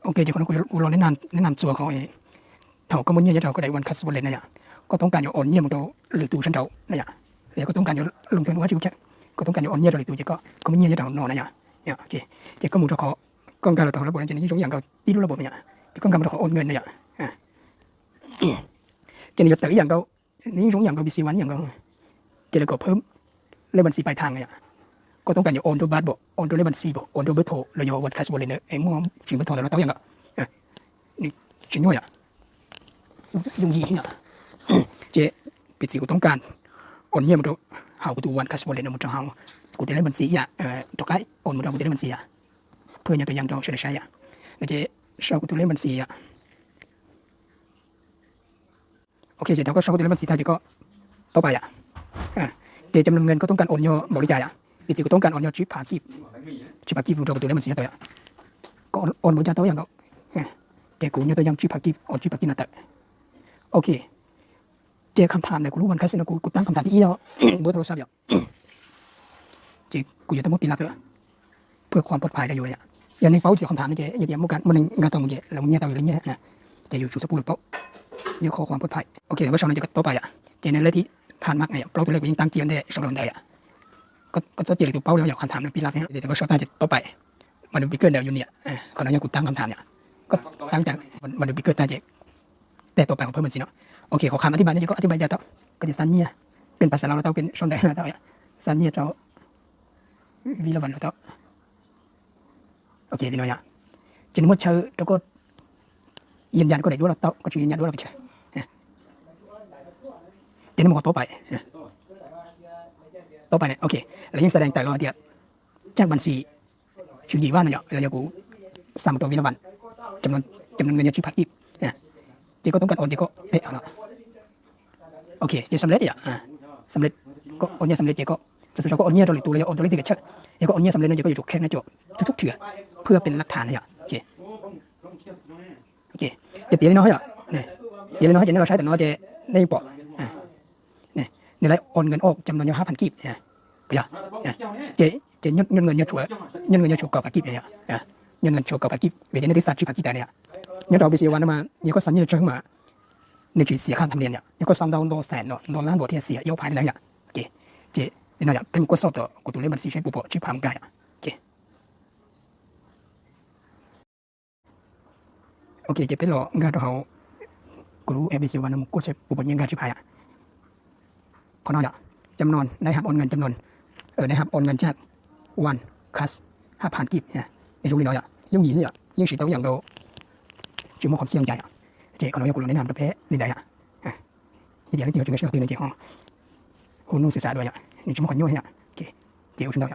โอเคจะคนกูรอแนะนำตัวเขาเองเท่าก็มันเนี่ยเราก็ได้วันคัสบอลเลยนะเนี่ยก็ต้องการอยู่อ่อนเนี่ยมันเราหรือตูฉันเราเนี่ยเดี๋ยวก็ต้องการอยู่ลงทุนว่าชิวเช็คก็ต้องการอยู่อ่อนเนี่ยเราหรือตูจะก็มันเนี่ยเรานอนนะเนี่ยโอเคจะก็มุดเราขอก็การเราระบบนั้นจะนี่สองอย่างก็ตีรู้ระบบเนี่ยจะก็การเราขอโอนเงินเนี่ยจะนี่ก็แต่อย่างก็นี่สองอย่างก็มี4 วันอย่างก็จะเลยก็เพิ่มเลขบัญชีปลายทางเนี่ยก็ต้องการอยู่โอนโดยบัตรบอกโอนโดยเลขบัญชีบอกโอนโดยเบอร์โทรเราอยู่วันคัสบอลเลยเนี่ยไอ้มั่วถึงเบอร์โทรเราต้องอย่างก็นี่ชิ้นย่อย用意啊，这别只个ต้องการโอนเงี้ยมันดูหากูดูวันคัสบอลเลยนะมันจะหากูได้เล่นบัญชีอ่ะตัวใกล้โอนมันเรากูได้เล่นบัญชีอ่ะเพื่อนยังตัวยังต้องใช้อ่ะแล้วเจ๊ชอบกูตัวเล่นบัญชีอ่ะโอเคเจ๊เราก็ชอบกูตัวเล่นบัญชีถ้าเจ๊ก็ต่อไปอ่ะเจ๊จำนวนเงินก็ต้องการโอนเงี้ยบริจาคอ่ะเจ๊ก็ต้องการโอนเงี้ยชิปพากีบมันเรากูตัวเล่นบัญชีตัวอ่ะก็โอนบริจาคตัวอย่างก็เจ๊กูเงี้ยตัวยังชิปพากีบโอนชิปพากีบนั่นแต่โอเคเจอคำถามเนี่ยกูรู้วันคัสนะกูตั้งคำถามที่อีแล้วเบอร์โทรศัพท์เจกูจะต้องปิดลับเพื่อความปลอดภัยได้อยู่เนี่ยอย่างในเป้าที่คำถามนี่เจอย่างเดียวมุกันมันงานตรงเจแล้วเนี่ยตัวอยู่เนี่ยนะเจอยู่ชุดสปูหรือเป้าเยอะขอความปลอดภัยโอเคแล้วก็ช่องนี้จะต่อไปเจในเรื่องที่ผ่านมากเนี่ยเป้าตัวเล็กยังตั้งเตียนได้สำรองได้ก็จะเจอตัวเป้าแล้วอยากคำถามในปีลับเนี่ยเดี๋ยวก็ช่องหน้าจะต่อไปมันดูบิ๊กเกอร์เดียวอยู่เนี่ยคนนั้นยังกูตั้งคำถามเนี่ยก็ตั้งจากมันดูบิ๊กเกอร์ตาเจแต่ต่อไปของเพิ่มมันสิเนาะโอเคขอคำอธิบายนี่ก็อธิบายยาวต่อก็จะสั้นเนี่ยเป็นภาษาเราต้องเป็นช่องใดเราต้องสั้นเนี่ยเราวิลวันเราต้องโอเคพี่น้อยจะนึกว่าเชื่อแล้วก็ยืนยันก็ได้ด้วยเราต้องก็ช่วยยืนยันด้วยเราไปเชื่อเดี๋ยวนี้มันก็ต่อไปเนี่ยโอเคแล้วยังแสดงแต่เราเดียวจากบัญชีชื่อยี่ว่าเนี่ยเราจะกูสั่งตัววิลวันจำนวนเงินชื่อพักอีกเจ๊ก็ต้องการโอนเจ๊ก็เตะเอาละโอเคเจ๊สำเร็จสำเร็จก็โอนเนี่ยสำเร็จเจ๊ก็สุดท้ายก็โอนเนี่ยเราหรือตัวเราโอนตัวเลขที่เกิดชัดเจ๊ก็โอนเนี่ยสำเร็จเนี่ยเจ๊ก็อยู่จุดแค่นั้นจบทุกๆเถื่อเพื่อเป็นหลักฐานเนี่ยโอเคเดี๋ยวน้อยเนี่ยเดี๋ยวน้อยเจ๊เราใช้แต่น้อยเจ๊ในปอเนี่ยในรายโอนเงินออกจำนวน5,000 กีบไปเจ๊เงินชัวกับกีบเนี่ยเงินชัวกับกีบเวทีในที่สัตว์ชื่อกีบแต่เนี่ยเนี่ยเราไปเสียวันมาเนี่ยก็สัญญาช่วยมาในจุดเสียค่าธรรมเนียมเนี่ยเนี่ยก็3 ดาวน์100,000เนาะ1 ล้านบาทที่เสียเยอะภายในเนี่ยโอเคเจ๊เนี่ยเป็นกูสอบตัวกูตัวเล่นบัญชีใช้ปุ๊บชื่อพามกันโอเคเจ๊เป็นหรองานเรากูรู้ABCวันนึงกูใช้ปุ๊บยังงานชื่อพายคนน้อยจำนวนได้หับโอนเงินจำนวนได้หับโอนเงินจากวันคัส5,000 กีบเนี่ยในช่วงนี้น้อยยุ่งยี่สิยิ่งสิตัวอย่างเราจุดมุ่งความเสี่ยงใหญ่เจ๊คนน้อยกูรู้แนะนำประเภทนี่ได้ทีเดียวนี่เดียวจะไม่ใช่ตัวนึงเจ๊อ๋อหุ่นนุ่งศึกษาด้วยนี่จุดมุ่งความยุ่งโอเคเจ๊อุชินดอย